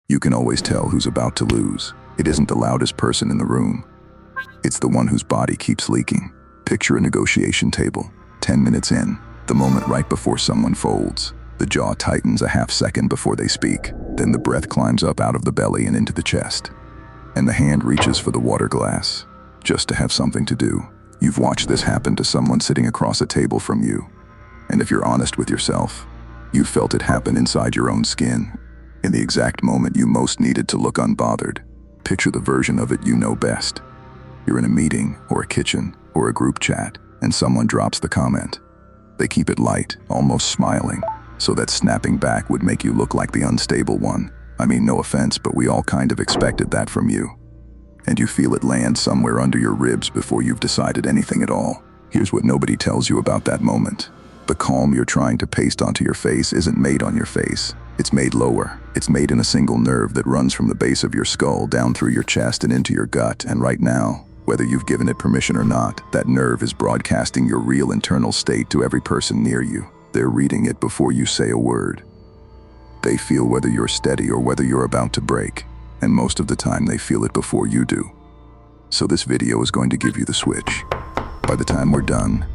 You can always tell who's about to lose. It isn't the loudest person in the room. It's the one whose body keeps leaking. Picture a negotiation table. 10 minutes in, the moment right before someone folds. The jaw tightens a half second before they speak. Then the breath climbs up out of the belly and into the chest. And the hand reaches for the water glass, just to have something to do. You've watched this happen to someone sitting across a table from you. And if you're honest with yourself, you felt it happen inside your own skin, in the exact moment you most needed to look unbothered. Picture the version of it you know best. You're in a meeting, or a kitchen, or a group chat, and someone drops the comment. They keep it light, almost smiling, so that snapping back would make you look like the unstable one. I mean, no offense, but we all kind of expected that from you. And you feel it land somewhere under your ribs before you've decided anything at all. Here's what nobody tells you about that moment. The calm you're trying to paste onto your face isn't made on your face. It's made lower. It's made in a single nerve that runs from the base of your skull down through your chest and into your gut. And right now, whether you've given it permission or not, that nerve is broadcasting your real internal state to every person near you. They're reading it before you say a word. They feel whether you're steady or whether you're about to break. And most of the time they feel it before you do. So this video is going to give you the switch. By the time we're done,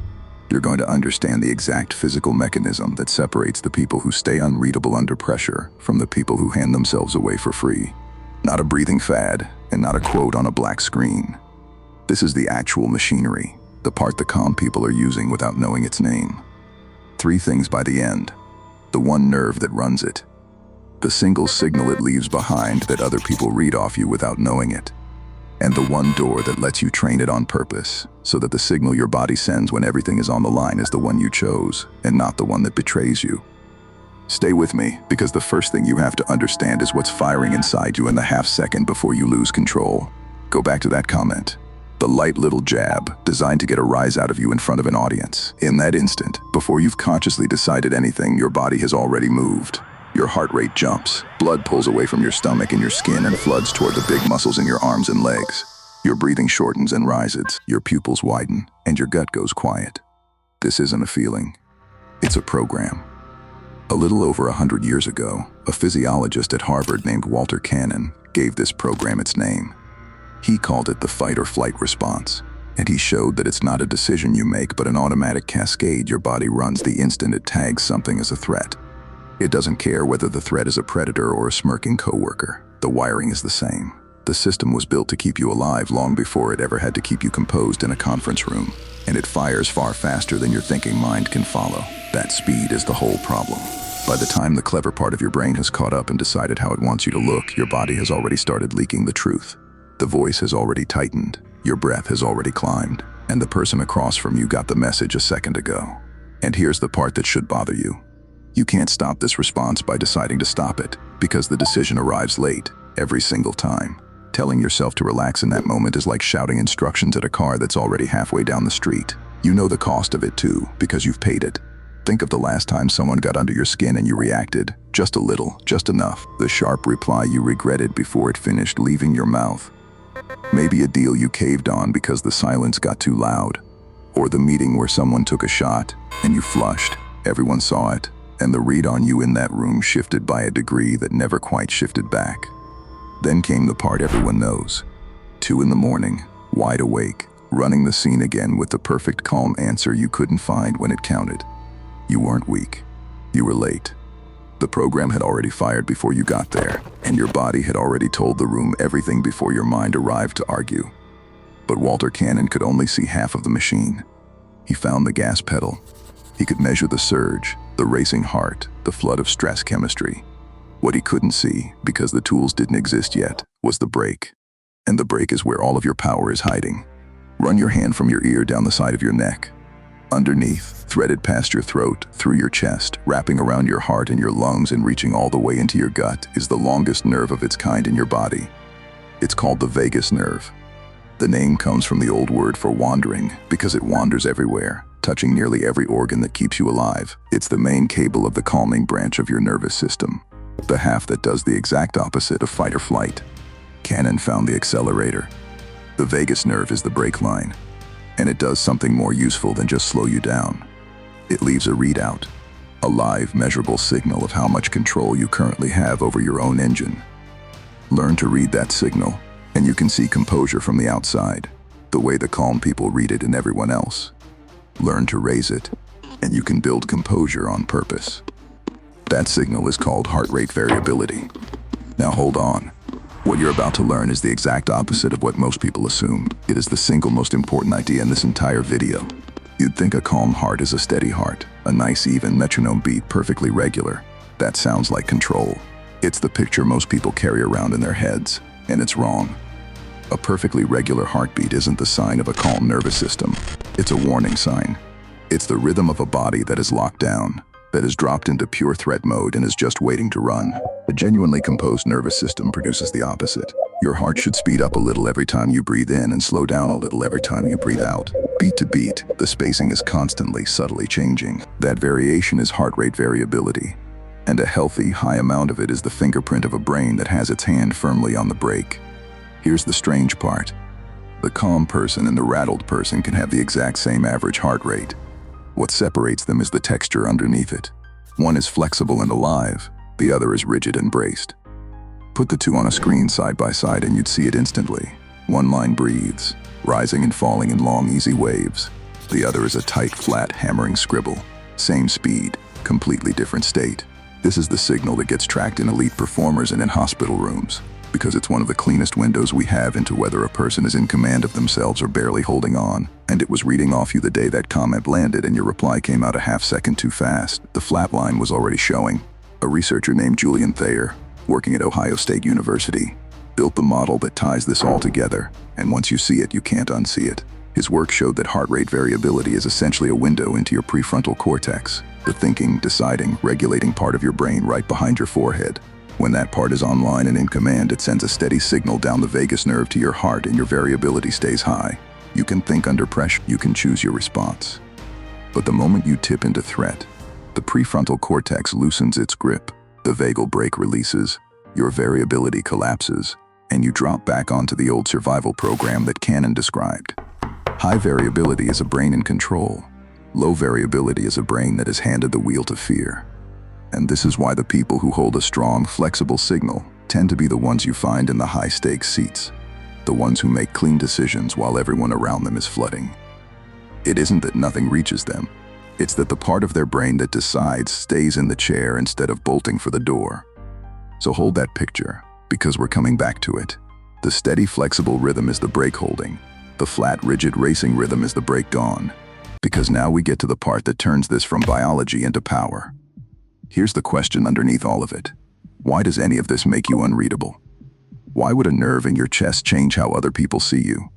you're going to understand the exact physical mechanism that separates the people who stay unreadable under pressure from the people who hand themselves away for free. Not a breathing fad, and not a quote on a black screen. This is the actual machinery, the part the calm people are using without knowing its name. 3 things by the end. The one nerve that runs it. The single signal it leaves behind that other people read off you without knowing it. And the one door that lets you train it on purpose, so that the signal your body sends when everything is on the line is the one you chose, and not the one that betrays you. Stay with me, because the first thing you have to understand is what's firing inside you in the half second before you lose control. Go back to that comment. The light little jab, designed to get a rise out of you in front of an audience. In that instant, before you've consciously decided anything, your body has already moved. Your heart rate jumps, blood pulls away from your stomach and your skin and floods toward the big muscles in your arms and legs. Your breathing shortens and rises, your pupils widen, and your gut goes quiet. This isn't a feeling, it's a program. A little over 100 years ago, a physiologist at Harvard named Walter Cannon gave this program its name. He called it the fight or flight response, and he showed that it's not a decision you make but an automatic cascade your body runs the instant it tags something as a threat. It doesn't care whether the threat is a predator or a smirking coworker. The wiring is the same. The system was built to keep you alive long before it ever had to keep you composed in a conference room, and it fires far faster than your thinking mind can follow. That speed is the whole problem. By the time the clever part of your brain has caught up and decided how it wants you to look, your body has already started leaking the truth. The voice has already tightened, your breath has already climbed, and the person across from you got the message a second ago. And here's the part that should bother you. You can't stop this response by deciding to stop it, because the decision arrives late, every single time. Telling yourself to relax in that moment is like shouting instructions at a car that's already halfway down the street. You know the cost of it too, because you've paid it. Think of the last time someone got under your skin and you reacted. Just a little, just enough. The sharp reply you regretted before it finished leaving your mouth. Maybe a deal you caved on because the silence got too loud. Or the meeting where someone took a shot and you flushed. Everyone saw it. And the read on you in that room shifted by a degree that never quite shifted back. Then came the part everyone knows. 2 in the morning, wide awake, running the scene again with the perfect calm answer you couldn't find when it counted. You weren't weak. You were late. The program had already fired before you got there, and your body had already told the room everything before your mind arrived to argue. But Walter Cannon could only see half of the machine. He found the gas pedal. He could measure the surge, the racing heart, the flood of stress chemistry. What he couldn't see, because the tools didn't exist yet, was the brake. And the brake is where all of your power is hiding. Run your hand from your ear down the side of your neck. Underneath, threaded past your throat, through your chest, wrapping around your heart and your lungs and reaching all the way into your gut, is the longest nerve of its kind in your body. It's called the vagus nerve. The name comes from the old word for wandering, because it wanders everywhere, touching nearly every organ that keeps you alive. It's the main cable of the calming branch of your nervous system, the half that does the exact opposite of fight or flight. Cannon found the accelerator. The vagus nerve is the brake line, and it does something more useful than just slow you down. It leaves a readout, a live, measurable signal of how much control you currently have over your own engine. Learn to read that signal, and you can see composure from the outside, the way the calm people read it in everyone else. Learn to raise it, and you can build composure on purpose. That signal is called heart rate variability. Now hold on. What you're about to learn is the exact opposite of what most people assume. It is the single most important idea in this entire video. You'd think a calm heart is a steady heart, a nice even metronome beat, perfectly regular. That sounds like control. It's the picture most people carry around in their heads, and it's wrong. A perfectly regular heartbeat isn't the sign of a calm nervous system. It's a warning sign. It's the rhythm of a body that is locked down, that is dropped into pure threat mode and is just waiting to run. A genuinely composed nervous system produces the opposite. Your heart should speed up a little every time you breathe in and slow down a little every time you breathe out. Beat to beat, the spacing is constantly, subtly changing. That variation is heart rate variability. And a healthy, high amount of it is the fingerprint of a brain that has its hand firmly on the brake. Here's the strange part. The calm person and the rattled person can have the exact same average heart rate. What separates them is the texture underneath it. One is flexible and alive, the other is rigid and braced. Put the two on a screen side by side and you'd see it instantly. One line breathes, rising and falling in long, easy waves. The other is a tight, flat, hammering scribble. Same speed, completely different state. This is the signal that gets tracked in elite performers and in hospital rooms, because it's one of the cleanest windows we have into whether a person is in command of themselves or barely holding on. And it was reading off you the day that comment landed and your reply came out a half second too fast. The flat line was already showing. A researcher named Julian Thayer, working at Ohio State University, built the model that ties this all together, and once you see it, you can't unsee it. His work showed that heart rate variability is essentially a window into your prefrontal cortex, the thinking, deciding, regulating part of your brain right behind your forehead. When that part is online and in command, it sends a steady signal down the vagus nerve to your heart and your variability stays high. You can think under pressure, you can choose your response. But the moment you tip into threat, the prefrontal cortex loosens its grip, the vagal brake releases, your variability collapses, and you drop back onto the old survival program that Cannon described. High variability is a brain in control. Low variability is a brain that is handed the wheel to fear. And this is why the people who hold a strong, flexible signal tend to be the ones you find in the high-stakes seats, the ones who make clean decisions while everyone around them is flooding. It isn't that nothing reaches them. It's that the part of their brain that decides stays in the chair instead of bolting for the door. So hold that picture, because we're coming back to it. The steady, flexible rhythm is the brake holding. The flat, rigid, racing rhythm is the brake dawn. Because now we get to the part that turns this from biology into power. Here's the question underneath all of it. Why does any of this make you unreadable? Why would a nerve in your chest change how other people see you?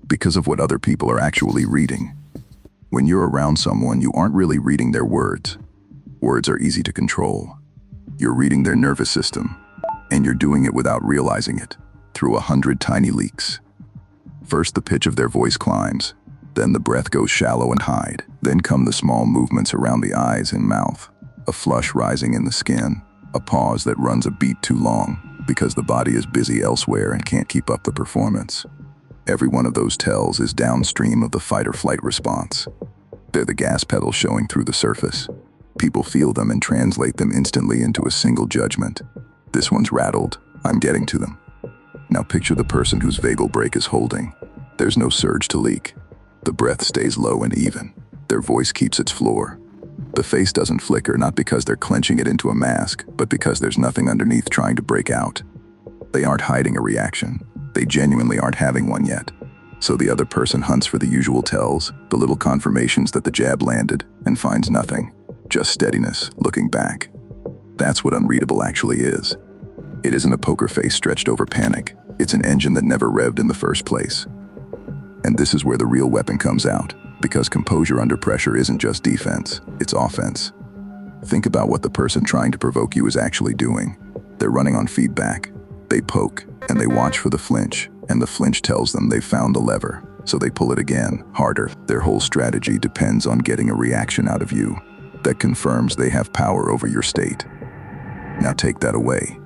Because of what other people are actually reading. When you're around someone, you aren't really reading their words. Words are easy to control. You're reading their nervous system, and you're doing it without realizing it, through 100 tiny leaks. First, the pitch of their voice climbs. Then the breath goes shallow and hide. Then come the small movements around the eyes and mouth. A flush rising in the skin. A pause that runs a beat too long because the body is busy elsewhere and can't keep up the performance. Every one of those tells is downstream of the fight or flight response. They're the gas pedal showing through the surface. People feel them and translate them instantly into a single judgment. This one's rattled. I'm getting to them. Now picture the person whose vagal brake is holding. There's no surge to leak. The breath stays low and even. Their voice keeps its floor. The face doesn't flicker, not because they're clenching it into a mask, but because there's nothing underneath trying to break out. They aren't hiding a reaction. They genuinely aren't having one yet. So the other person hunts for the usual tells, the little confirmations that the jab landed, and finds nothing. Just steadiness, looking back. That's what unreadable actually is. It isn't a poker face stretched over panic. It's an engine that never revved in the first place. And this is where the real weapon comes out, because composure under pressure isn't just defense, it's offense. Think about what the person trying to provoke you is actually doing. They're running on feedback. They poke, and they watch for the flinch, and the flinch tells them they've found the lever, so they pull it again, harder. Their whole strategy depends on getting a reaction out of you that confirms they have power over your state. Now take that away.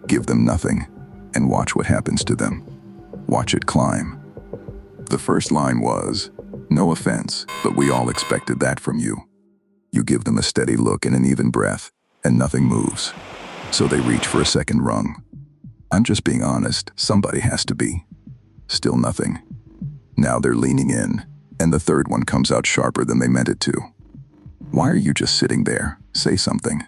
Give them nothing, and watch what happens to them. Watch it climb. The first line was, "No offense, but we all expected that from you." You give them a steady look and an even breath, and nothing moves. So they reach for a second rung. I'm just being honest, somebody has to be. Still nothing. Now they're leaning in, and the third one comes out sharper than they meant it to. Why are you just sitting there? Say something.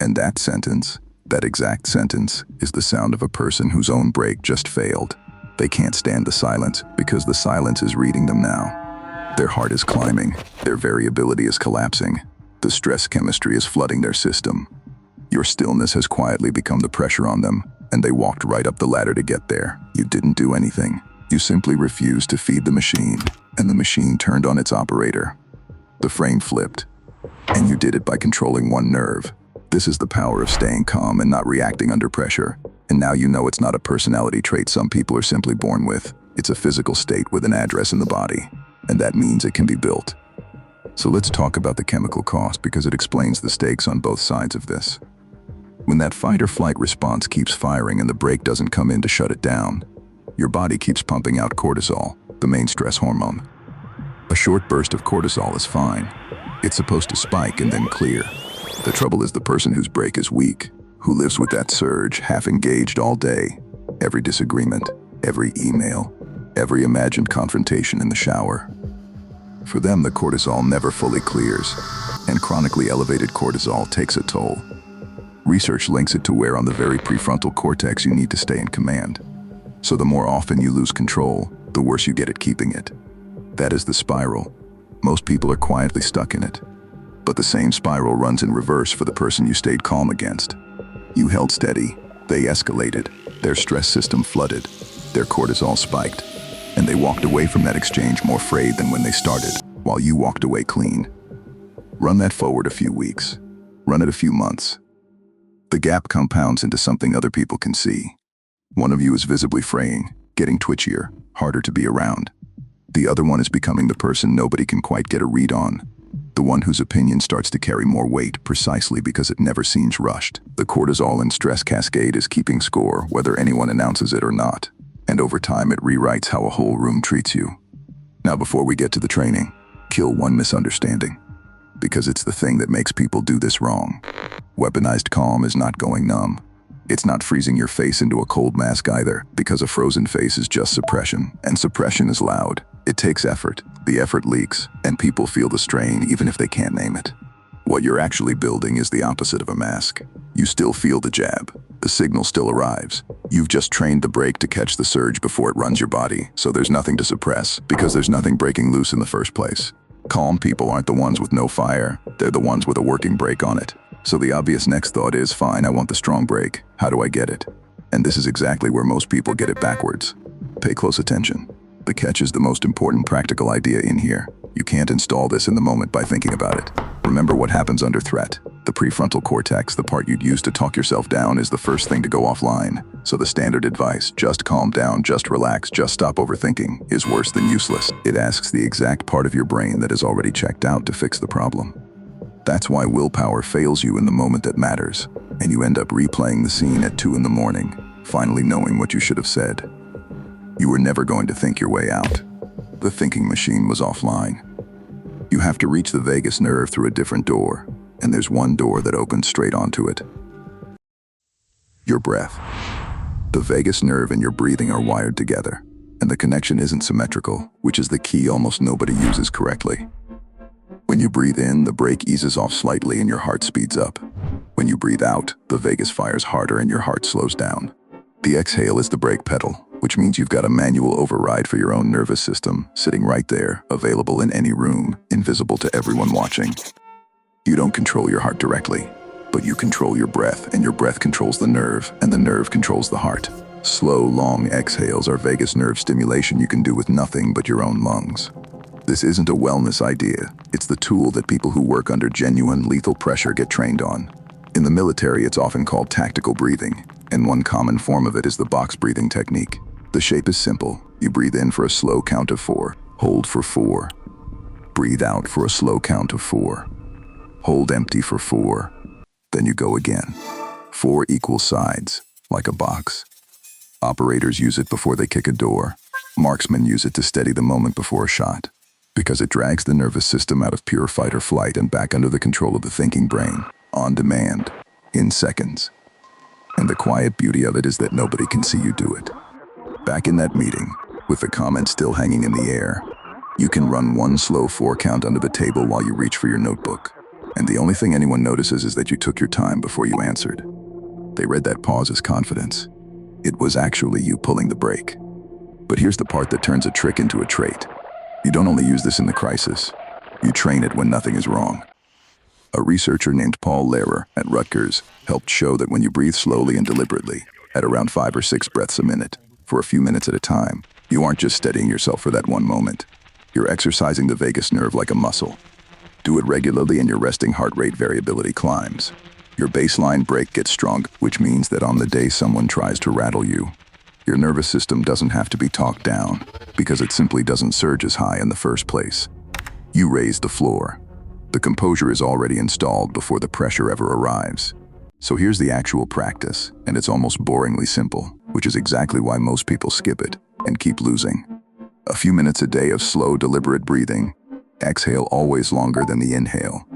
And that sentence, that exact sentence, is the sound of a person whose own brake just failed. They can't stand the silence because the silence is reading them now. Their heart is climbing, their variability is collapsing, the stress chemistry is flooding their system. Your stillness has quietly become the pressure on them, and they walked right up the ladder to get there. You didn't do anything. You simply refused to feed the machine, and the machine turned on its operator. The frame flipped, and you did it by controlling one nerve. This is the power of staying calm and not reacting under pressure. And now you know it's not a personality trait some people are simply born with. It's a physical state with an address in the body, and that means it can be built. So let's talk about the chemical cost because it explains the stakes on both sides of this. When that fight or flight response keeps firing and the brake doesn't come in to shut it down, your body keeps pumping out cortisol, the main stress hormone. A short burst of cortisol is fine. It's supposed to spike and then clear. The trouble is the person whose brake is weak, who lives with that surge, half engaged all day. Every disagreement, every email, every imagined confrontation in the shower. For them, the cortisol never fully clears, and chronically elevated cortisol takes a toll. Research links it to where on the very prefrontal cortex you need to stay in command. So the more often you lose control, the worse you get at keeping it. That is the spiral. Most people are quietly stuck in it. But the same spiral runs in reverse for the person you stayed calm against. You held steady, they escalated, their stress system flooded, their cortisol spiked, and they walked away from that exchange more frayed than when they started, while you walked away clean. Run that forward a few weeks. Run it a few months. The gap compounds into something other people can see. One of you is visibly fraying, getting twitchier, harder to be around. The other one is becoming the person nobody can quite get a read on. The one whose opinion starts to carry more weight precisely because it never seems rushed. The cortisol and stress cascade is keeping score whether anyone announces it or not. And over time it rewrites how a whole room treats you. Now before we get to the training, kill one misunderstanding. Because it's the thing that makes people do this wrong. Weaponized calm is not going numb. It's not freezing your face into a cold mask either, because a frozen face is just suppression, and suppression is loud. It takes effort, the effort leaks, and people feel the strain even if they can't name it. What you're actually building is the opposite of a mask. You still feel the jab. The signal still arrives. You've just trained the brake to catch the surge before it runs your body, so there's nothing to suppress, because there's nothing breaking loose in the first place. Calm people aren't the ones with no fire, they're the ones with a working brake on it. So the obvious next thought is, fine, I want the strong brake. How do I get it? And this is exactly where most people get it backwards. Pay close attention. The catch is the most important practical idea in here. You can't install this in the moment by thinking about it. Remember what happens under threat. The prefrontal cortex, the part you'd use to talk yourself down, is the first thing to go offline. So the standard advice, just calm down, just relax, just stop overthinking, is worse than useless. It asks the exact part of your brain that is already checked out to fix the problem. That's why willpower fails you in the moment that matters, and you end up replaying the scene at 2 in the morning, finally knowing what you should have said. You were never going to think your way out. The thinking machine was offline. You have to reach the vagus nerve through a different door, and there's one door that opens straight onto it. Your breath. The vagus nerve and your breathing are wired together, and the connection isn't symmetrical, which is the key almost nobody uses correctly. When you breathe in, the brake eases off slightly and your heart speeds up. When you breathe out, the vagus fires harder and your heart slows down. The exhale is the brake pedal, which means you've got a manual override for your own nervous system, sitting right there, available in any room, invisible to everyone watching. You don't control your heart directly, but you control your breath, and your breath controls the nerve, and the nerve controls the heart. Slow, long exhales are vagus nerve stimulation you can do with nothing but your own lungs. This isn't a wellness idea. It's the tool that people who work under genuine lethal pressure get trained on. In the military, it's often called tactical breathing, and one common form of it is the box breathing technique. The shape is simple. You breathe in for a slow count of 4, hold for 4. Breathe out for a slow count of 4. Hold empty for 4. Then you go again. 4 equal sides, like a box. Operators use it before they kick a door. Marksmen use it to steady the moment before a shot, because it drags the nervous system out of pure fight or flight and back under the control of the thinking brain, on demand, in seconds. And the quiet beauty of it is that nobody can see you do it. Back in that meeting, with the comments still hanging in the air, you can run one slow 4 count under the table while you reach for your notebook. And the only thing anyone notices is that you took your time before you answered. They read that pause as confidence. It was actually you pulling the brake. But here's the part that turns a trick into a trait. You don't only use this in the crisis, you train it when nothing is wrong. A researcher named Paul Lehrer at Rutgers helped show that when you breathe slowly and deliberately, at around 5 or 6 breaths a minute, for a few minutes at a time, you aren't just steadying yourself for that one moment. You're exercising the vagus nerve like a muscle. Do it regularly and your resting heart rate variability climbs. Your baseline brake gets strong, which means that on the day someone tries to rattle you, your nervous system doesn't have to be talked down because it simply doesn't surge as high in the first place. You raise the floor. The composure is already installed before the pressure ever arrives. So here's the actual practice, and it's almost boringly simple, which is exactly why most people skip it and keep losing. A few minutes a day of slow, deliberate breathing. Exhale always longer than the inhale.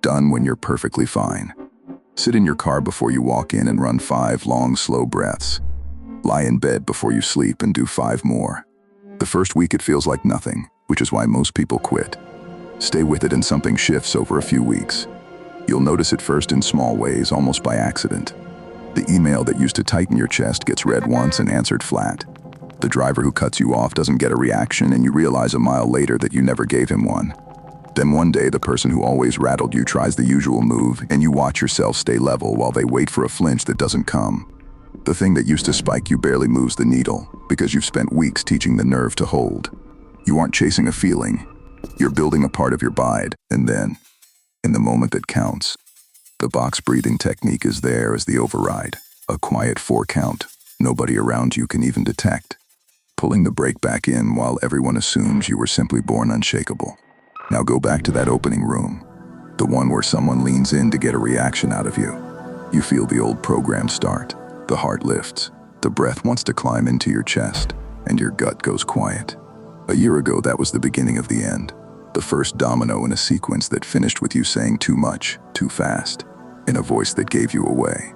Done when you're perfectly fine. Sit in your car before you walk in and run 5 long, slow breaths. Lie in bed before you sleep and do 5 more. The first week it feels like nothing, which is why most people quit. Stay with it and something shifts over a few weeks. You'll notice it first in small ways, almost by accident. The email that used to tighten your chest gets read once and answered flat. The driver who cuts you off doesn't get a reaction, and you realize a mile later that you never gave him one. Then one day, the person who always rattled you tries the usual move, and you watch yourself stay level while they wait for a flinch that doesn't come. The thing that used to spike you barely moves the needle, because you've spent weeks teaching the nerve to hold. You aren't chasing a feeling. You're building a part of your bide, and then, in the moment that counts, the box breathing technique is there as the override. A quiet 4 count, nobody around you can even detect. Pulling the brake back in while everyone assumes you were simply born unshakable. Now go back to that opening room, the one where someone leans in to get a reaction out of you. You feel the old program start, the heart lifts, the breath wants to climb into your chest, and your gut goes quiet. A year ago, that was the beginning of the end. The first domino in a sequence that finished with you saying too much, too fast, in a voice that gave you away.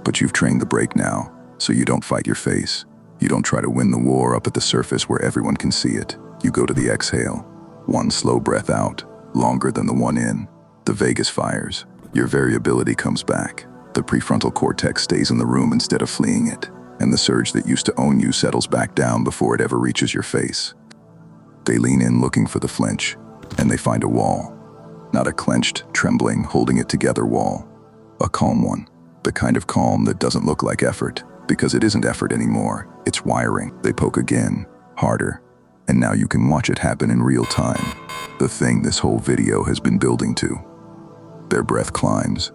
But you've trained the brake now, so you don't fight your face. You don't try to win the war up at the surface where everyone can see it. You go to the exhale. One slow breath out, longer than the one in. The vagus fires. Your variability comes back. The prefrontal cortex stays in the room instead of fleeing it. And the surge that used to own you settles back down before it ever reaches your face. They lean in looking for the flinch, and they find a wall. Not a clenched, trembling, holding it together wall. A calm one. The kind of calm that doesn't look like effort, because it isn't effort anymore. It's wiring. They poke again, harder, and now you can watch it happen in real time. The thing this whole video has been building to. Their breath climbs,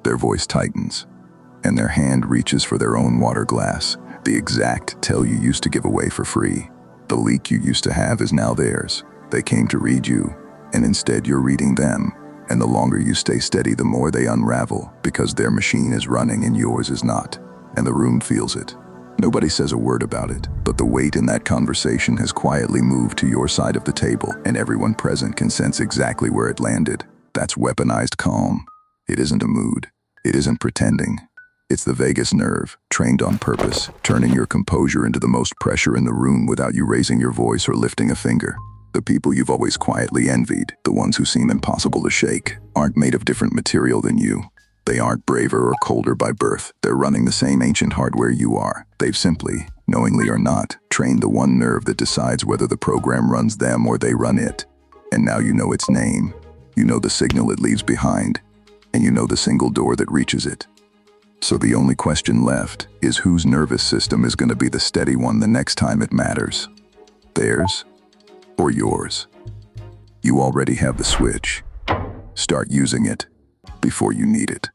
their voice tightens, and their hand reaches for their own water glass, the exact tell you used to give away for free. The leak you used to have is now theirs. They came to read you, and instead you're reading them. And the longer you stay steady, the more they unravel, because their machine is running and yours is not. And the room feels it. Nobody says a word about it, but the weight in that conversation has quietly moved to your side of the table, and everyone present can sense exactly where it landed. That's weaponized calm. It isn't a mood. It isn't pretending. It's the vagus nerve, trained on purpose, turning your composure into the most pressure in the room without you raising your voice or lifting a finger. The people you've always quietly envied, the ones who seem impossible to shake, aren't made of different material than you. They aren't braver or colder by birth. They're running the same ancient hardware you are. They've simply, knowingly or not, trained the one nerve that decides whether the program runs them or they run it. And now you know its name. You know the signal it leaves behind. And you know the single door that reaches it. So the only question left is whose nervous system is going to be the steady one the next time it matters. Theirs or yours? You already have the switch. Start using it before you need it.